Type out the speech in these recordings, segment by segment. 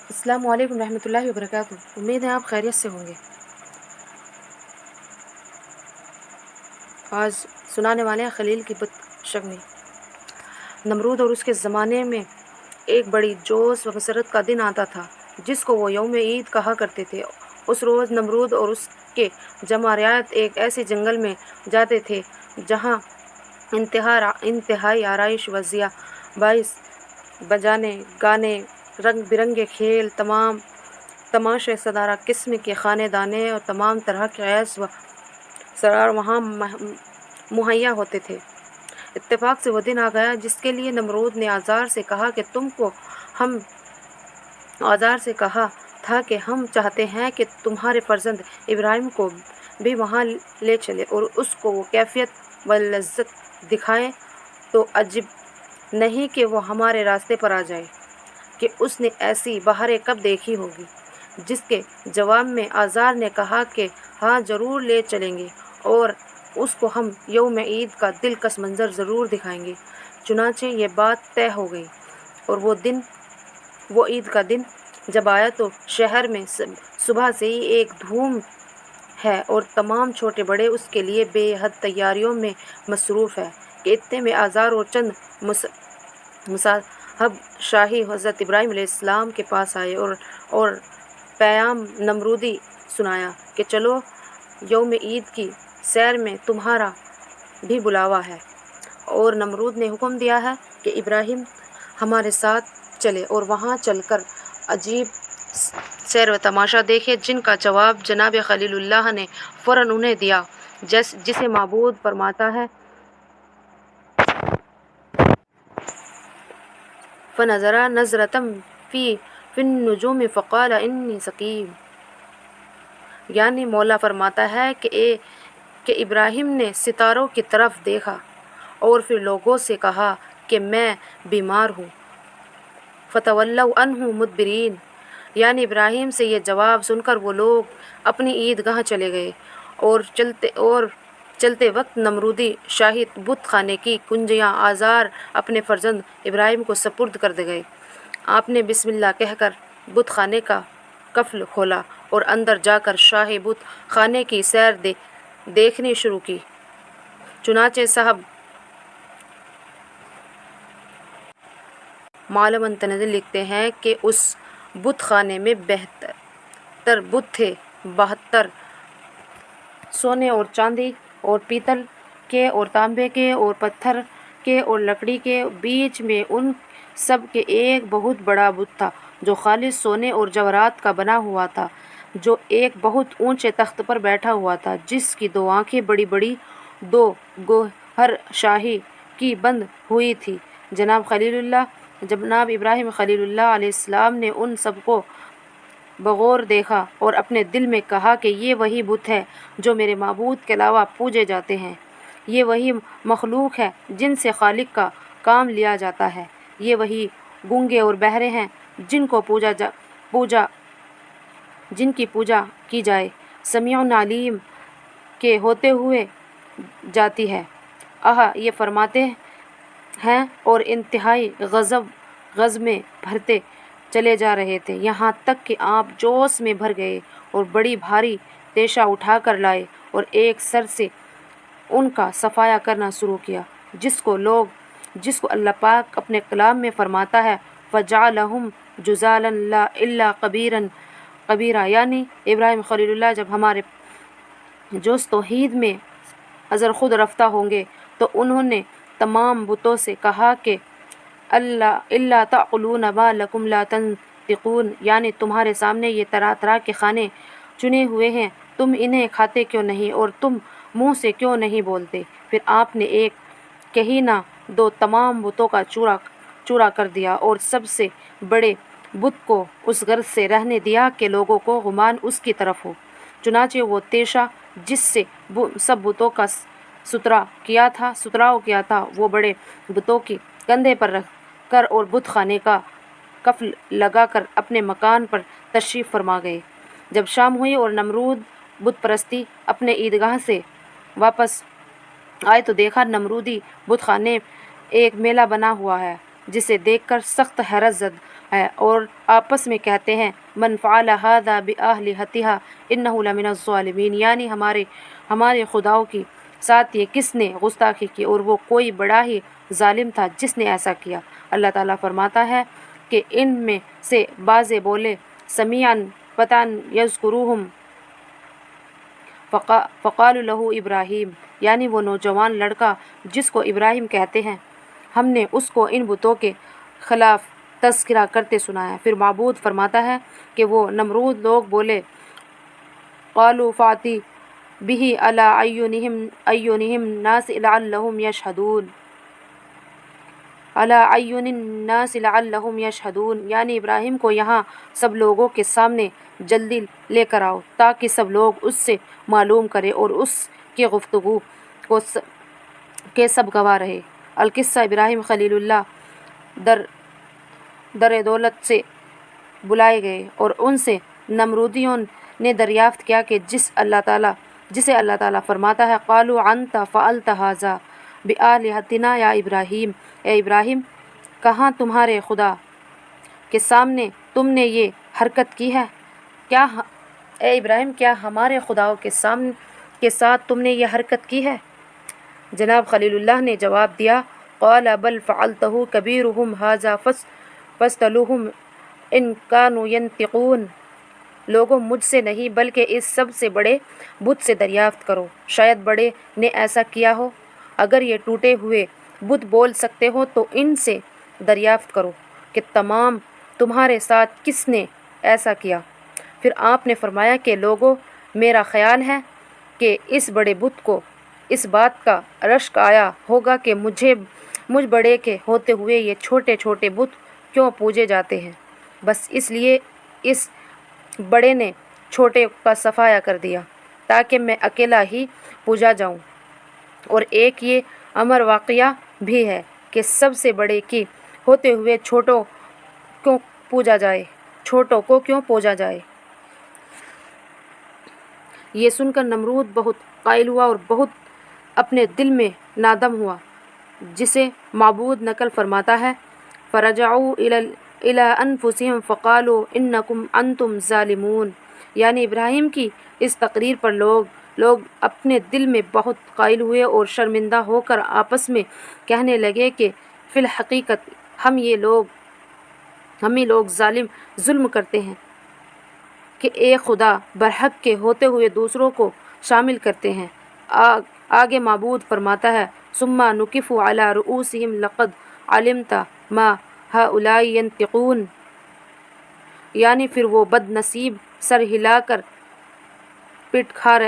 السلام علیکم رحمۃ اللہ وبرکاتہ۔ امید ہے آپ خیریت سے ہوں گے۔ آج سنانے والے ہیں خلیل کی بت شگنی۔ نمرود اور اس کے زمانے میں ایک بڑی جوش و مسرت کا دن آتا تھا جس کو وہ یوم عید کہا کرتے تھے۔ اس روز نمرود اور اس کے جمع رعایت ایک ایسے جنگل میں جاتے تھے جہاں انتہائی آرائش و ضیاء باعث بجانے گانے، رنگ برنگے کھیل، تماشے، صدارہ قسم کے کھانے دانے اور تمام طرح کے عیش و سرار وہاں مہیا ہوتے تھے۔ اتفاق سے وہ دن آ گیا جس کے لیے نمرود نے آزار سے کہا تھا کہ ہم چاہتے ہیں کہ تمہارے فرزند ابراہیم کو بھی وہاں لے چلے اور اس کو وہ کیفیت و لذت دکھائیں تو عجب نہیں کہ وہ ہمارے راستے پر آ جائے کہ اس نے ایسی بہاریں کب دیکھی ہوگی۔ جس کے جواب میں آزار نے کہا کہ ہاں ضرور لے چلیں گے اور اس کو ہم یوم عید کا دلکش منظر ضرور دکھائیں گے۔ چنانچہ یہ بات طے ہو گئی اور وہ عید کا دن جب آیا تو شہر میں صبح سے ہی ایک دھوم ہے اور تمام چھوٹے بڑے اس کے لیے بے حد تیاریوں میں مصروف ہے کہ اتنے میں آزار اور چند مصاحب شاہی حضرت ابراہیم علیہ السلام کے پاس آئے اور پیام نمرودی سنایا کہ چلو یوم عید کی سیر میں تمہارا بھی بلاوا ہے، اور نمرود نے حکم دیا ہے کہ ابراہیم ہمارے ساتھ چلے اور وہاں چل کر عجیب سیر و تماشا دیکھے، جن کا جواب جناب خلیل اللہ نے فوراً انہیں دیا۔ جسے معبود فرماتا ہے فَنَظَرَ نَظْرَةً فِي النُّجُومِ فَقَالَ إِنِّي سَقِيمٌ، یعنی مولا فرماتا ہے کہ ابراہیم نے ستاروں کی طرف دیکھا اور پھر لوگوں سے کہا کہ میں بیمار ہوں۔ فَتَوَلَّوْا عَنْهُ مُدْبِرِينَ، یعنی ابراہیم سے یہ جواب سن کر وہ لوگ اپنی عیدگاہ چلے گئے اور چلتے وقت نمرودی شاہی بت خانے کی کنجیاں آزار اپنے فرزند ابراہیم کو سپرد کر گئے۔ آپ نے بسم اللہ کہہ کر بت خانے کا قفل کھولا اور اندر جا کر شاہی بت خانے کی سیر دیکھنی شروع کی۔ چنانچہ صاحب معلم تنزل لکھتے ہیں کہ اس بت خانے میں 72 بت تھے، 72 سونے اور چاندی اور پیتل کے اور تانبے کے اور پتھر کے اور لکڑی کے۔ بیچ میں ان سب کے ایک بہت بڑا بت تھا جو خالص سونے اور جواہرات کا بنا ہوا تھا، جو ایک بہت اونچے تخت پر بیٹھا ہوا تھا، جس کی 2 آنکھیں بڑی بڑی 2 گوہر شاہی کی بند ہوئی تھی۔ جناب ابراہیم خلیل اللہ علیہ السلام نے ان سب کو بغور دیکھا اور اپنے دل میں کہا کہ یہ وہی بت ہے جو میرے معبود کے علاوہ پوجے جاتے ہیں، یہ وہی مخلوق ہے جن سے خالق کا کام لیا جاتا ہے، یہ وہی گونگے اور بہرے ہیں جن کی پوجا کی جائے، سمیع علیم کے ہوتے ہوئے جاتی ہے۔ یہ فرماتے ہیں اور انتہائی غضب میں بھرتے چلے جا رہے تھے، یہاں تک کہ آپ جوش میں بھر گئے اور بڑی بھاری تیشا اٹھا کر لائے اور ایک سر سے ان کا صفایا کرنا شروع کیا، جس کو اللہ پاک اپنے کلام میں فرماتا ہے فَجَعَلَهُمْ جُذَاذًا إِلَّا كَبِيرًا، یعنی ابراہیم خلیل اللہ جب ہمارے جوش توحید میں ازر خود رفتہ ہوں گے تو انہوں نے تمام بتوں سے کہا کہ اللہ تَأْكُلُونَ مَا لَكُمْ لَا تَنطِقُونَ، یعنی تمہارے سامنے یہ طرح طرح کے کھانے چنے ہوئے ہیں، تم انہیں کھاتے کیوں نہیں اور تم منہ سے کیوں نہیں بولتے؟ پھر آپ نے ایک کہی نہ 2 تمام بتوں کا چورا کر دیا اور سب سے بڑے بت کو اس غرض سے رہنے دیا کہ لوگوں کو گمان اس کی طرف ہو۔ چنانچہ وہ تیشا جس سے سب بتوں کا ستراؤ کیا تھا وہ بڑے بتوں کے کندھے پر رکھ کر اور بت خانے کا قفل لگا کر اپنے مکان پر تشریف فرما گئے۔ جب شام ہوئی اور نمرود بت پرستی اپنے عیدگاہ سے واپس آئے تو دیکھا نمرودی بت خانے ایک میلہ بنا ہوا ہے جسے دیکھ کر سخت حیرت زد ہے اور آپس میں کہتے ہیں من فعل هذا بآلهتها انه لمن الظالمین، یعنی ہمارے خداؤں کی ساتھ یہ کس نے گستاخی کی اور وہ کوئی بڑا ہی ظالم تھا جس نے ایسا کیا۔ اللہ تعالیٰ فرماتا ہے کہ ان میں سے بعضے بولے سمیعن فتان یذکرہم فقال له ابراہیم، یعنی وہ نوجوان لڑکا جس کو ابراہیم کہتے ہیں، ہم نے اس کو ان بتوں کے خلاف تذکرہ کرتے سنا ہے۔ پھر معبود فرماتا ہے کہ وہ نمرود لوگ بولے قالوا فاتی به علی اعینہم الناس لعلہم یشہدون علی اعین الناس لعلہم یشہدون، یعنی ابراہیم کو یہاں سب لوگوں کے سامنے جلدی لے کر آؤ تاکہ سب لوگ اس سے معلوم کرے اور اس کی گفتگو کے سب گواہ رہے۔ القصہ ابراہیم خلیل اللہ در دولت سے بلائے گئے اور ان سے نمرودیوں نے دریافت کیا کہ جسے اللہ تعالیٰ فرماتا ہے قالوا انت فعلت ھذا بآلہتنا یا ابراہیم، اے ابراہیم کہاں تمہارے خدا کے سامنے تم نے یہ حرکت کی ہے؟ اے ابراہیم کیا ہمارے خداؤں کے ساتھ تم نے یہ حرکت کی ہے؟ جناب خلیل اللہ نے جواب دیا قال بل فعلتہ کبیرہم ھذا فاسألوہم ان کانوا ینطقون، لوگوں مجھ سے نہیں بلکہ اس سب سے بڑے بت سے دریافت کرو، شاید بڑے نے ایسا کیا ہو، اگر یہ ٹوٹے ہوئے بت بول سکتے ہو تو ان سے دریافت کرو کہ تمہارے ساتھ کس نے ایسا کیا۔ پھر آپ نے فرمایا کہ لوگوں میرا خیال ہے کہ اس بڑے بت کو اس بات کا رشک آیا ہوگا کہ مجھ بڑے کے ہوتے ہوئے یہ چھوٹے چھوٹے بت کیوں پوجے جاتے ہیں، بس اس لیے اس بڑے نے چھوٹے کا صفایا کر دیا تاکہ میں اکیلا ہی پوجا جاؤں۔ اور ایک یہ امر واقعہ بھی ہے کہ سب سے بڑے کی ہوتے ہوئے چھوٹوں کو کیوں پوجا جائے۔ یہ سن کر نمرود بہت قائل ہوا اور بہت اپنے دل میں نادم ہوا، جسے معبود نقل فرماتا ہے فرجعوا الی انفسہم فقالوا انکم انتم ظالمون، یعنی ابراہیم کی اس تقریر پر لوگ اپنے دل میں بہت قائل ہوئے اور شرمندہ ہو کر آپس میں کہنے لگے کہ فی الحقیقت ہم ہی لوگ ظلم کرتے ہیں کہ ایک خدا برحق کے ہوتے ہوئے دوسروں کو شامل کرتے ہیں۔ آگے معبود فرماتا ہے ثم نکفوا علی رؤوسہم لقد علمت ما ہؤلاء ینطقون، یعنی پھر وہ بد نصیب سر ہلا کر پھٹکار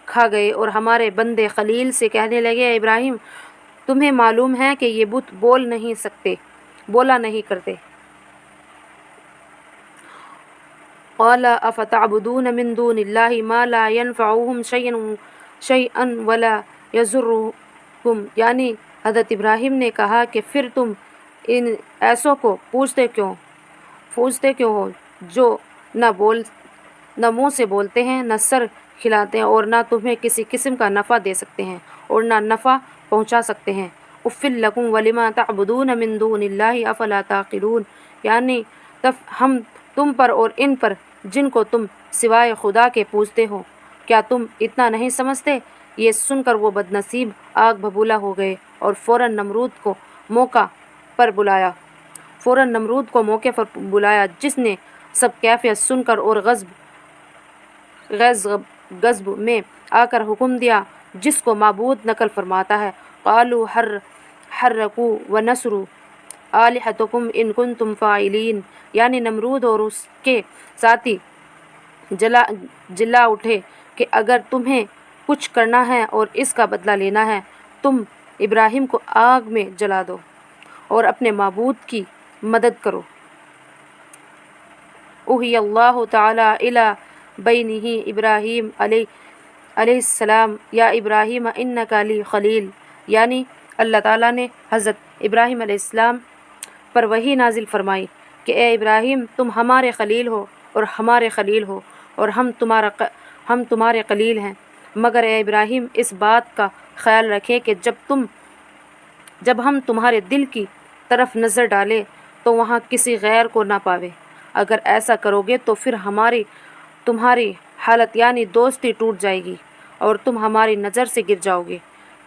کھا گئے اور ہمارے بندے خلیل سے کہنے لگے ابراہیم تمہیں معلوم ہے کہ یہ بت بولا نہیں کرتے۔ قال افتعبدون من دون اللہ ما لا ينفعهم شیئا ولا یضرهم، یعنی حضرت ابراہیم نے کہا کہ پھر تم ان ایسوں کو پوجتے کیوں ہو جو نہ منہ سے بولتے ہیں، نہ سر کھلاتے ہیں اور نہ تمہیں کسی قسم کا نفع دے سکتے ہیں اور نہ نفع پہنچا سکتے ہیں۔ اف لکم ولما تعبدون من دون اللہ افلا تعقلون، یعنی ہم تم پر اور ان پر جن کو تم سوائے خدا کے پوجتے ہو، کیا تم اتنا نہیں سمجھتے؟ یہ سن کر وہ بد نصیب آگ ببولا ہو گئے اور فوراً نمرود کو موقع پر بلایا جس نے سب کیفیت سن کر اور غضب میں آ کر حکم دیا جس کو معبود نقل فرماتا ہے قالوا حرقوا ونصروا آلہتکم ان کنتم فاعلین، یعنی نمرود اور اس کے ساتھی جلا اٹھے کہ اگر تمہیں کچھ کرنا ہے اور اس کا بدلہ لینا ہے تم ابراہیم کو آگ میں جلا دو اور اپنے معبود کی مدد کرو۔ اوحی اللہ تعالی الی بنیہ ابراہیم علیہ السلام یا ابراہیم انک لی خلیل، یعنی اللہ تعالیٰ نے حضرت ابراہیم علیہ السلام پر وحی نازل فرمائی کہ اے ابراہیم تم ہمارے خلیل ہو اور ہمارے خلیل ہو اور ہم تمہارے خلیل ہیں۔ مگر اے ابراہیم اس بات کا خیال رکھیں کہ جب ہم تمہارے دل کی طرف نظر ڈالیں تو وہاں کسی غیر کو نہ پاوے۔ اگر ایسا کرو گے تو پھر تمہاری حالت یعنی دوستی ٹوٹ جائے گی اور تم ہماری نظر سے گر جاؤ گے۔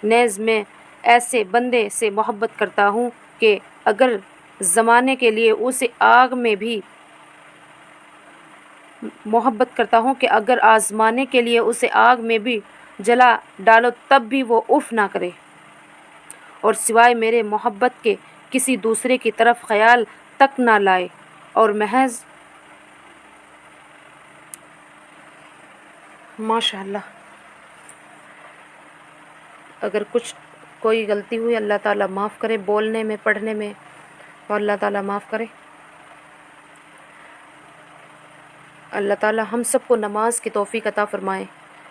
نیز میں ایسے بندے سے محبت کرتا ہوں کہ اگر آزمانے کے لیے اسے آگ میں بھی جلا ڈالو تب بھی وہ اف نہ کرے اور سوائے میرے محبت کے کسی دوسرے کی طرف خیال تک نہ لائے اور محض ماشاء اللہ اگر کوئی غلطی ہوئی اللہ تعالیٰ معاف کرے، بولنے میں پڑھنے میں، اور اللہ تعالیٰ معاف کرے۔ اللہ تعالیٰ ہم سب کو نماز کی توفیق عطا فرمائے،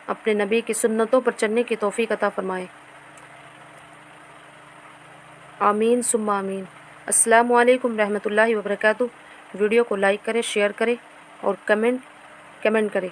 اپنے نبی کی سنتوں پر چلنے کی توفیق عطا فرمائے، آمین ثم آمین۔ السلام علیکم رحمۃ اللہ وبرکاتہ۔ ویڈیو کو لائک کریں، شیئر کریں اور کمنٹ کریں۔